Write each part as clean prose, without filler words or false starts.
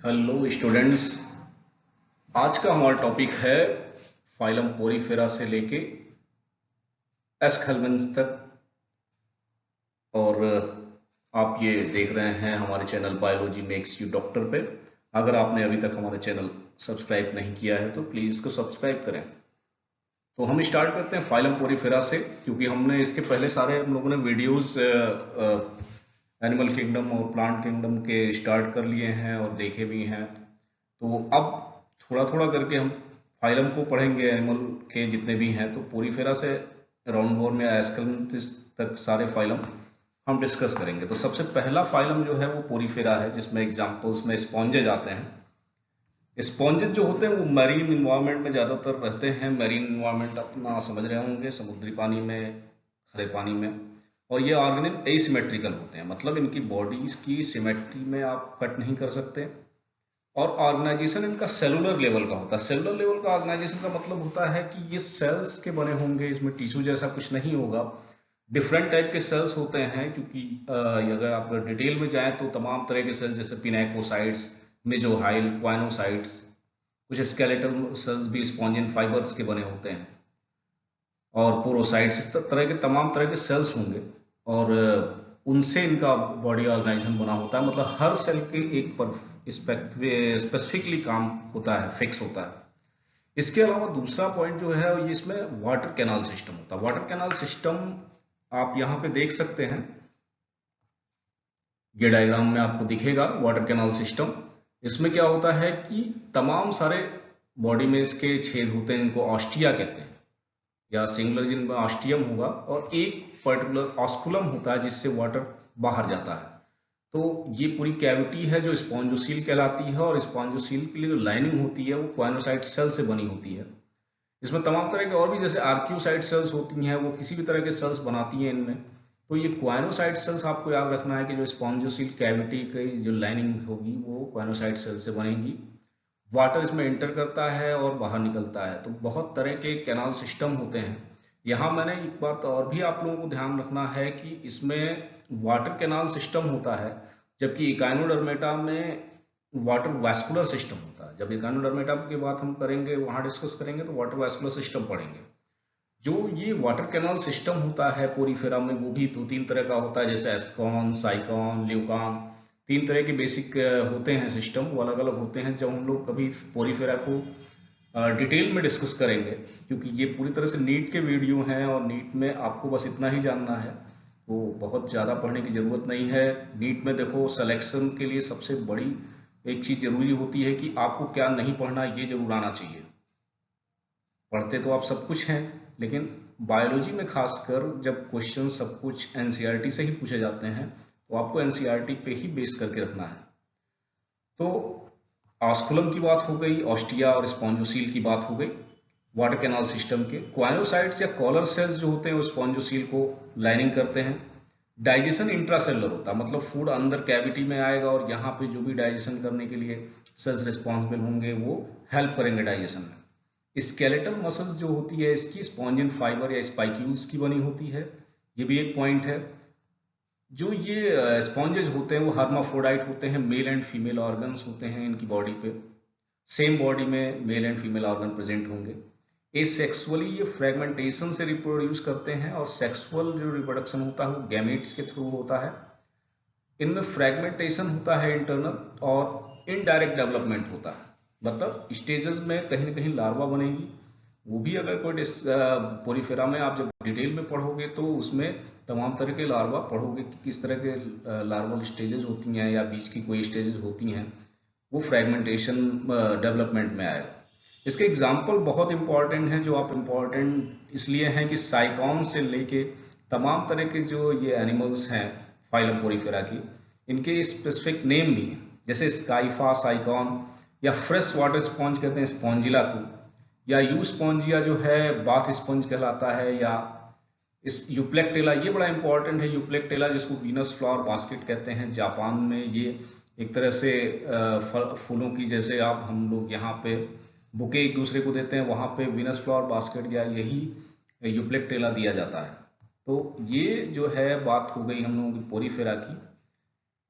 Hello students. आज का हमारा टॉपिक है फाइलम पोरीफेरा से लेके एस्केल्मेंट्स तक। और आप ये देख रहे हैं हमारे channel biology makes you doctor पे। अगर आपने अभी तक हमारे चैनल सब्सक्राइब नहीं किया है तो प्लीज़ इसको सब्सक्राइब करें। तो हम स्टार्ट करते हैं फाइलम पोरीफेरा से, क्योंकि हमने इसके पहले सारे हम लोगों ने वीडियोस एनिमल किंगडम और प्लांट किंगडम के स्टार्ट कर लिए हैं और देखे भी हैं। तो अब थोड़ा थोड़ा करके हम फाइलम को पढ़ेंगे, एनिमल के जितने भी हैं। तो पोरीफेरा से राउंडवॉर्म या एस्केलेंथिस तक सारे फाइलम हम डिस्कस करेंगे। तो सबसे पहला फाइलम जो है वो पोरीफेरा है, जिसमें एग्जांपल्स में स्पॉन्जेज आते हैं। स्पॉन्जेज जो होते हैं वो मैरीन इन्वायरमेंट में ज़्यादातर रहते हैं। मैरीन इन्वायरमेंट अपना समझ रहे होंगे, समुद्री पानी में, खरे पानी में। और ये ऑर्गेनिज्म एसिमेट्रिकल होते हैं, मतलब इनकी बॉडीज की सिमेट्री में आप कट नहीं कर सकते। और ऑर्गेनाइजेशन इनका सेलुलर लेवल का होता है। सेलुलर लेवल का ऑर्गेनाइजेशन का मतलब होता है कि ये सेल्स के बने होंगे, इसमें टिश्यू जैसा कुछ नहीं होगा। डिफरेंट टाइप के सेल्स होते हैं, क्योंकि अगर आप डिटेल में जाएं तो तमाम तरह के सेल्स जैसे पिनेकोसाइट्स, मेजोहाइल, क्वाइनोसाइट्स, कुछ स्केलेटल सेल्स भी स्पॉन्जिन फाइबर्स के बने होते हैं, और पोरोसाइट्स, इस तरह के तमाम तरह के सेल्स होंगे। और उनसे इनका बॉडी ऑर्गेनाइजेशन बना होता है। मतलब हर सेल के एक पर स्पेसिफिकली काम होता है, फिक्स होता है। इसके अलावा दूसरा पॉइंट जो है ये इसमें वाटर कैनाल सिस्टम होता है। वाटर कैनाल सिस्टम आप यहाँ पे देख सकते हैं, ये डायग्राम में आपको दिखेगा वाटर कैनाल सिस्टम। इसमें क्या होता है कि तमाम सारे बॉडी में इसके छेद होते हैं, इनको ऑस्टिया कहते हैं, या सिंगुलर जिनमें ऑस्टियम होगा, और एक पर्टिकुलर ऑस्कुलम होता है जिससे वाटर बाहर जाता है। तो ये पूरी कैविटी है जो स्पॉन्जोसील कहलाती है, और स्पॉन्जोसील के लिए जो लाइनिंग होती है वो क्वाइनोसाइट सेल से बनी होती है। इसमें तमाम तरह के और भी जैसे आर्क्यूसाइट सेल्स होती हैं, वो किसी भी तरह के सेल्स बनाती हैं इनमें। तो ये क्वाइनोसाइट सेल्स आपको याद रखना है कि जो स्पॉन्जोसील कैविटी की जो लाइनिंग होगी वो क्वाइनोसाइट सेल से बनेगी। वाटर इसमें एंटर करता है और बाहर निकलता है। तो बहुत तरह के कैनाल सिस्टम होते हैं। यहाँ मैंने एक बात और भी आप लोगों को ध्यान रखना है कि इसमें वाटर कैनाल सिस्टम होता है, जबकि इकाइनोडर्मेटा में वाटर वैस्कुलर सिस्टम होता है। जब इकाइनोडर्मेटा की बात हम करेंगे, वहां डिस्कस करेंगे, तो वाटर वैस्कुलर सिस्टम पढ़ेंगे। जो ये वाटर कैनाल सिस्टम होता है पोरीफेरा में, वो भी दो तीन तरह का होता है, जैसे एस्कॉन, साइकॉन, ल्यूकॉन। तीन तरह के बेसिक होते हैं सिस्टम, वो अलग अलग होते हैं। जब हम लोग कभी पोरीफेरा को डिटेल में डिस्कस करेंगे, क्योंकि ये पूरी तरह से नीट के वीडियो हैं और नीट में आपको बस इतना ही जानना है, वो बहुत ज़्यादा पढ़ने की ज़रूरत नहीं है। नीट में देखो, सिलेक्शन के लिए सबसे बड़ी एक चीज़ जरूरी होती है कि आपको क्या नहीं पढ़ना, ये जरूर आना चाहिए। पढ़ते तो आप सब कुछ हैं, लेकिन बायोलॉजी में खासकर जब क्वेश्चन सब कुछ एनसीईआरटी से ही पूछे जाते हैं, तो आपको एनसीईआरटी पे ही बेस करके रखना है। तो ऑस्कुलम की बात हो गई, ऑस्टिया और स्पॉन्जोसील की बात हो गई। वाटर कैनाल सिस्टम के क्वाइनोसाइट्स या कॉलर सेल्स जो होते हैं वो स्पॉन्जोसील को लाइनिंग करते हैं। डाइजेशन इंट्रासेलुलर होता है, मतलब फूड अंदर कैविटी में आएगा और यहाँ पे जो भी डाइजेशन करने के लिए सेल्स रिस्पॉन्सिबल होंगे वो हेल्प करेंगे डाइजेशन में। स्केलेटल मसल्स जो होती है इसकी स्पॉन्जिन फाइबर या स्पाइक्यूल्स की बनी होती है, ये भी एक पॉइंट है। जो ये स्पॉन्जेज होते हैं वो हर्माफ्रोडाइट होते हैं, मेल एंड फीमेल ऑर्गन्स होते हैं इनकी बॉडी पे। सेम बॉडी में male and female organ present होंगे। एसेक्सुअली ये फ्रेगमेंटेशन से रिप्रोड्यूस करते हैं, और सेक्सुअल जो रिप्रोडक्शन होता है वो गैमेट्स के थ्रू होता है। इनमें फ्रेगमेंटेशन होता है इंटरनल, और इनडायरेक्ट डेवलपमेंट होता है, मतलब स्टेजेस में कहीं ना कहीं लार्वा बनेगी। वो भी अगर कोई पोरीफेरा में आप जब डिटेल में पढ़ोगे तो उसमें तमाम तरह के लार्वा पढ़ोगे कि किस तरह के लार्वल स्टेजेस होती हैं, या बीच की कोई स्टेजेस होती हैं, वो फ्रेगमेंटेशन डेवलपमेंट में आएगा। इसके एग्जाम्पल बहुत इंपॉर्टेंट हैं, जो आप इंपॉर्टेंट इसलिए हैं कि साइकॉन से लेके तमाम तरह के जो ये एनिमल्स हैं फाइलम पोरीफेरा की, इनके स्पेसिफिक नेम भी हैं। जैसे स्काइफा साइकॉन, या फ्रेश वाटर स्पॉन्ज कहते हैं स्पॉन्जिला को, या यू स्पॉन्जिया जो है बाथ स्पंज कहलाता है, या इस यूप्लेक्टेला, ये बड़ा इंपॉर्टेंट है यूप्लेक्टेला, जिसको वीनस फ्लावर बास्केट कहते हैं। जापान में ये एक तरह से फूलों की, जैसे आप हम लोग यहाँ पे बुके एक दूसरे को देते हैं, वहाँ पे वीनस फ्लावर बास्केट या यही यूप्लेक्टेला दिया जाता है। तो ये जो है बात हो गई हम लोगों की पोरीफेरा की।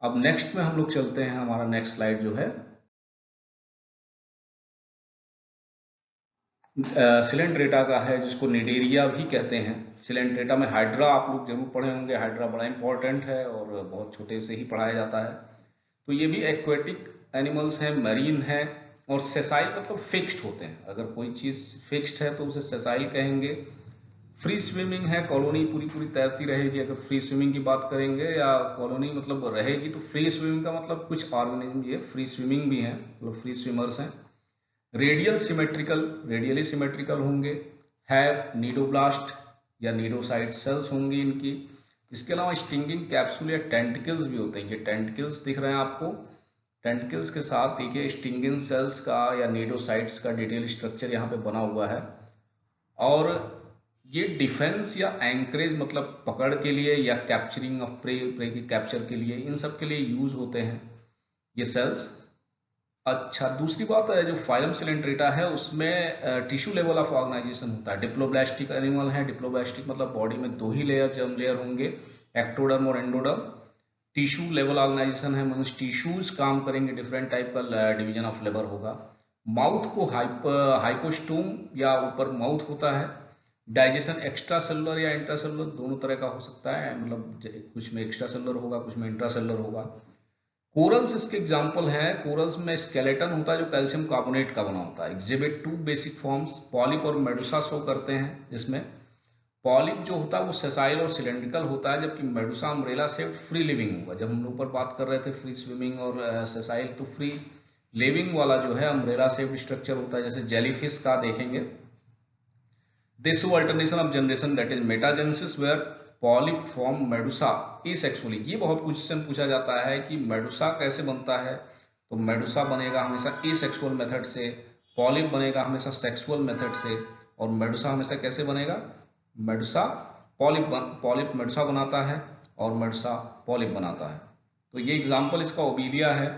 अब नेक्स्ट में हम लोग चलते हैं, हमारा नेक्स्ट स्लाइड जो है सिलेंट्रेटा का है, जिसको निडेरिया भी कहते हैं। सिलेंट्रेटा में हाइड्रा आप लोग जरूर पढ़े होंगे, हाइड्रा बड़ा इंपॉर्टेंट है और बहुत छोटे से ही पढ़ाया जाता है। तो ये भी एक्वेटिक एनिमल्स हैं, मरीन है। और सेसाइल मतलब फिक्स्ड होते हैं, अगर कोई चीज फिक्स्ड है तो उसे सेसाइल कहेंगे। फ्री स्विमिंग है, कॉलोनी पूरी पूरी तैरती रहेगी। अगर फ्री स्विमिंग की बात करेंगे या कॉलोनी मतलब रहेगी, तो फ्री स्विमिंग का मतलब कुछ ऑर्गेनिज्म ये फ्री स्विमिंग भी है, मतलब फ्री स्विमर्स हैं। रेडियल सिमेट्रिकल, रेडियली सिमेट्रिकल होंगे। हैव नीडोब्लास्ट या नीडोसाइट सेल्स होंगी इनकी। इसके अलावा स्टिंगिंग कैप्सूल या टेंटिकल्स भी होते हैं। ये टेंटिकल्स दिख रहे हैं आपको, टेंटिकल्स के साथ देखिए स्टिंगिंग सेल्स का या नीडोसाइट्स का डिटेल स्ट्रक्चर यहाँ पे बना हुआ है। और ये डिफेंस या एंकरेज मतलब पकड़ के लिए या कैप्चरिंग ऑफ प्रे, प्रे की कैप्चर के लिए, इन सब के लिए यूज होते हैं ये सेल्स। अच्छा, दूसरी बात है, जो फाइलम सिलेंट्रेटा है उसमें टिश्यू लेवल ऑफ ऑर्गेनाइजेशन होता है। डिप्लोब्लास्टिक एनिमल है। डिप्लोब्लास्टिक मतलब बॉडी में दो ही लेयर, जर्म लेयर होंगे, एक्टोडर्म और एंडोडर्म। टिश्यू लेवल ऑर्गेनाइजेशन है, मीन्स टिश्यूज काम करेंगे, डिफरेंट टाइप का डिवीजन ऑफ लेबर होगा। माउथ को हाइपोस्टोम या ऊपर माउथ होता है। डाइजेशन एक्स्ट्रा सेलुलर या इंट्रा सेलुलर दोनों तरह का हो सकता है, मतलब कुछ में एक्स्ट्रा सेलुलर होगा, कुछ में इंट्रा सेलुलर होगा। कोरल्स इसके एग्जाम्पल हैं। कोरल्स में स्केलेटन होता है जो कैल्शियम कार्बोनेट का बना होता है। Exhibit two basic forms, polyp और मेडुसा शो करते हैं। इसमें पॉलिप जो होता है वो सेसाइल और सिलेंड्रिकल होता है, जबकि मेडुसा अम्ब्रेला से फ्री लिविंग होगा। जब हम लोग ऊपर बात कर रहे थे फ्री स्विमिंग और सेसाइल, तो फ्री लिविंग वाला जो है अम्ब्रेला शेप्ड स्ट्रक्चर होता है, जैसे जेलीफिश का देखेंगे। This alternation of generation, that is metagenesis, where polyp form medusa asexually. ये बहुत क्वेश्चन पूछा जाता है कि मेडुसा कैसे बनता है, तो मेडुसा बनेगा हमेशा एसेक्सुअल मेथड से, पॉलिप बनेगा हमेशा सेक्सुअल मेथड से। और मेडुसा हमेशा कैसे बनेगा, मेडुसा पॉलिप मेडुसा बनाता है और मेडुसा पॉलिप बनाता है। तो ये एग्जाम्पल इसका ओबीलिया है।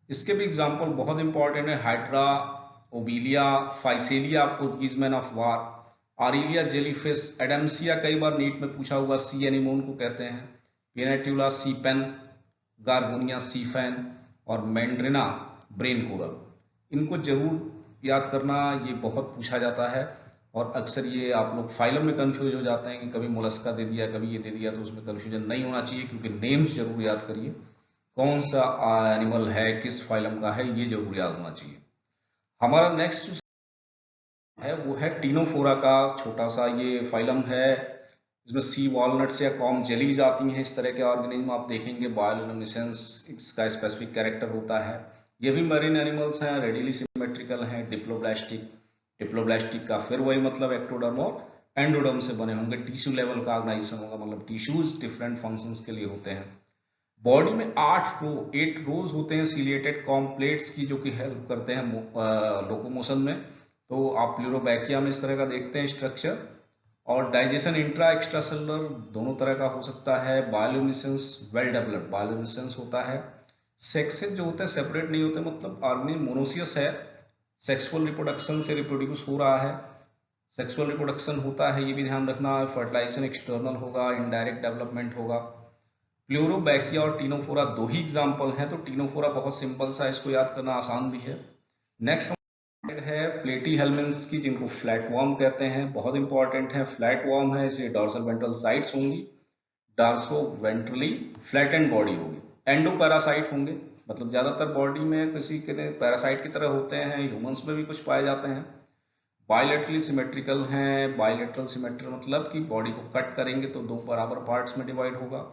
इसके भी एग्जाम्पल बहुत इंपॉर्टेंट है, Hydra, Obelia, Physalia, Portuguese man of war, Aurelia jellyfish, Adamsia कई बार नीट में पूछा हुआ, सी एनिमोन को कहते हैं, पेनेट्यूला सी पेन, गार्गोनिया सी फैन और मैंड्रिना ब्रेन कोरल। इनको जरूर याद करना, ये बहुत पूछा जाता है। और अक्सर ये आप लोग फाइलम में कंफ्यूज हो जाते हैं कि कभी मोलस्का दे दिया, कभी ये दे दिया, तो उसमें कंफ्यूजन नहीं होना चाहिए, क्योंकि नेम्स जरूर याद करिए, कौन सा एनिमल है, किस फाइलम का है, ये जरूर याद होना चाहिए। हमारा नेक्स्ट है वो है टीनोफोरा का, छोटा सा ये फाइलम है। इसमें सी वॉलनट्स या कॉम जेलीज आती हैं। इस तरह के ऑर्गेनिज्म आप देखेंगे, बायोलुमिनेसेंस इसका स्पेसिफिक कैरेक्टर होता है। ये भी मरीन एनिमल्स हैं, रेडियली सिमेट्रिकल हैं। डिप्लोब्लास्टिक, डिप्लोब्लास्टिक का फिर वही मतलब एक्टोडर्म और एंडोडर्म से बने होंगे। टिश्यू लेवल का ऑर्गेनाइजेशन होगा, मतलब टिश्यूज डिफरेंट फंक्शंस के लिए होते हैं। बॉडी में 8 रोज होते हैं सिलिएटेड कॉम्प्लेट्स की, जो कि हेल्प करते हैं लोकोमोशन में। तो आप प्लूरोबैकिया में इस तरह का देखते हैं स्ट्रक्चर। और डाइजेशन इंट्रा एक्स्ट्रा सेलुलर दोनों तरह का हो सकता है। बायोल्यूमिनेसेंस वेल डेवलप्ड बायोल्यूमिनेसेंस होता है। सेक्सेस जो होते हैं सेपरेट नहीं होते, मतलब ऑर्गेनिज्म मोनोसियस है, सेक्सुअल रिप्रोडक्शन से रिप्रोड्यूस हो रहा है, सेक्सुअल रिप्रोडक्शन होता है, ये भी ध्यान रखना। फर्टिलाइजेशन एक्सटर्नल होगा, इनडायरेक्ट डेवलपमेंट होगा। प्लूरोबैकिया और टीनोफोरा दो ही एग्जाम्पल हैं। तो टीनोफोरा बहुत सिंपल सा, इसको याद करना आसान भी है। नेक्स्ट है प्लेटी हेलमिन्स की, जिनको फ्लैट वॉर्म कहते हैं, बहुत इंपॉर्टेंट है। फ्लैट वॉर्म है, इसे डॉर्सल वेंट्रल साइड्स होंगी, डार्सो वेंट्रली फ्लैटेंड बॉडी होगी। एंडो पैरासाइट होंगे, मतलब ज्यादातर बॉडी में किसी के पैरासाइट की तरह होते हैं, ह्यूमंस में भी कुछ पाए जाते हैं। बायलेटरली सिमेट्रिकल हैं। बायलेटरल सिमेट्री मतलब कि बॉडी को कट करेंगे तो दो बराबर पार्ट्स में डिवाइड होगा।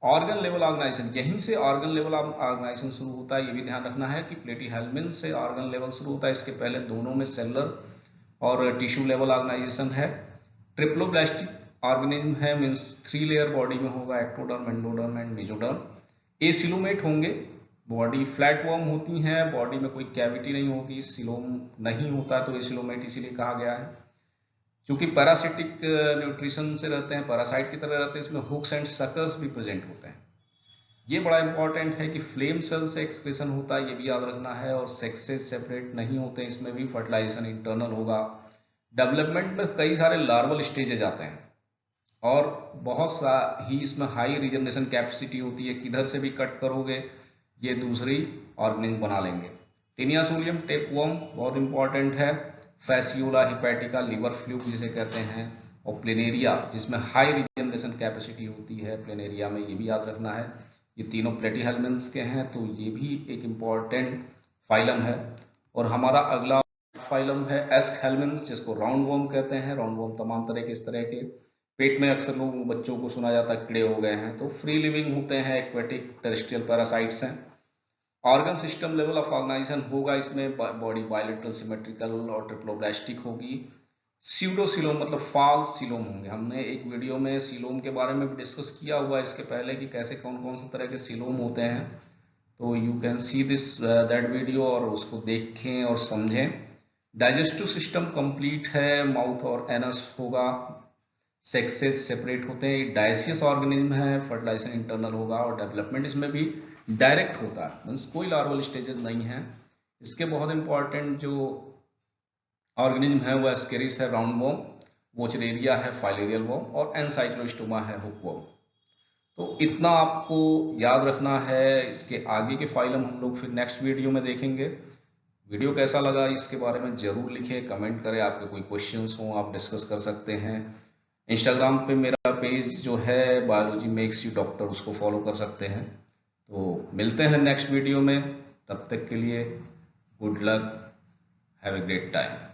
ऑर्गन लेवल ऑर्गेनाइजेशन, यहीं से ऑर्गन लेवल ऑर्गेनाइजेशन शुरू होता है, ये भी ध्यान रखना है कि प्लेटीहेल्मिन से ऑर्गन लेवल शुरू होता है। इसके पहले दोनों में सेलुलर और टिश्यू लेवल ऑर्गेनाइजेशन है। ट्रिप्लोब्लास्टिक ऑर्गेनिज्म है, मींस 3 लेयर बॉडी में होगा, ectoderm, endoderm and mesoderm. Acoelomate होंगे, बॉडी फ्लैट वॉर्म होती हैं, बॉडी में कोई कैविटी नहीं होगी, सिलोम नहीं होता, तो एसिलोमेट इसीलिए कहा गया है। क्योंकि पैरासिटिक न्यूट्रिशन से रहते हैं, पैरासाइट की तरह रहते हैं, इसमें हुक्स एंड सकर्स भी प्रेजेंट होते हैं। ये बड़ा इंपॉर्टेंट है कि फ्लेम सेल से एक्सक्रीशन होता है, ये भी याद रखना है। और सेक्सेस सेपरेट नहीं होते, इसमें भी फर्टिलाइजेशन इंटरनल होगा। डेवलपमेंट में कई सारे लार्वल स्टेजेज आते हैं और बहुत सा ही इसमें हाई रिजनरेशन कैपेसिटी होती है, किधर से भी कट करोगे ये दूसरी ऑर्गेनिज्म बना लेंगे। टेनियासोलियम टेपवर्म बहुत इंपॉर्टेंट है। फैसियोला हिपैटिका, लिवर फ्लूक जिसे कहते हैं, और प्लेनेरिया जिसमें हाई रिजनरेशन कैपेसिटी होती है प्लेनेरिया में, ये भी याद रखना है। ये तीनों प्लेटीहेल्मिन्थ्स के हैं, तो ये भी एक इम्पॉर्टेंट फाइलम है। और हमारा अगला फाइलम है एस्कहेल्मिन्थ्स, जिसको राउंड वर्म कहते हैं। राउंड वर्म तमाम तरह के इस तरह के पेट में अक्सर लोग बच्चों को सुना जाता है कीड़े हो गए हैं, तो फ्री लिविंग होते हैं, एक्वेटिक टेरेस्ट्रियल पैरासाइट्स हैं। Organ system level of organization होगा इसमें, बॉडी बायलेटरल सिमेट्रिकल और ट्रिप्लोब्लास्टिक होगी। स्यूडोसिलोम मतलब फॉल्स सिलोम होंगे। हमने एक वीडियो में सिलोम के बारे में भी डिस्कस किया हुआ है इसके पहले कि कैसे कौन कौन से तरह के सिलोम होते हैं, तो you can see this that video और उसको देखें और समझें। डाइजेस्टिव सिस्टम कंप्लीट है, माउथ और एनस होगा, सेक्सेस सेपरेट होते हैं, डायसियस ऑर्गेनिज्म है, फर्टिलाइजेशन इंटरनल होगा, और डेवलपमेंट इसमें भी डायरेक्ट होता है, मीन्स कोई लार्वल स्टेजेस नहीं है। इसके बहुत इंपॉर्टेंट जो ऑर्गेनिज्म है वो एस्केरिस है, राउंड वर्म, वोचरेरिया है, फाइलेरियल वर्म, और एनसाइक्लोस्टोमा है, हुक वर्म। तो इतना आपको याद रखना है। इसके आगे के फाइलम हम लोग फिर नेक्स्ट वीडियो में देखेंगे। वीडियो कैसा लगा इसके बारे में जरूर लिखें, कमेंट करें, आपके कोई क्वेश्चंस हो आप डिस्कस कर सकते हैं। इंस्टाग्राम पे मेरा पेज जो है बायोलॉजी मेक्स यू डॉक्टर, उसको फॉलो कर सकते हैं। तो मिलते हैं नेक्स्ट वीडियो में, तब तक के लिए good luck, have a great time.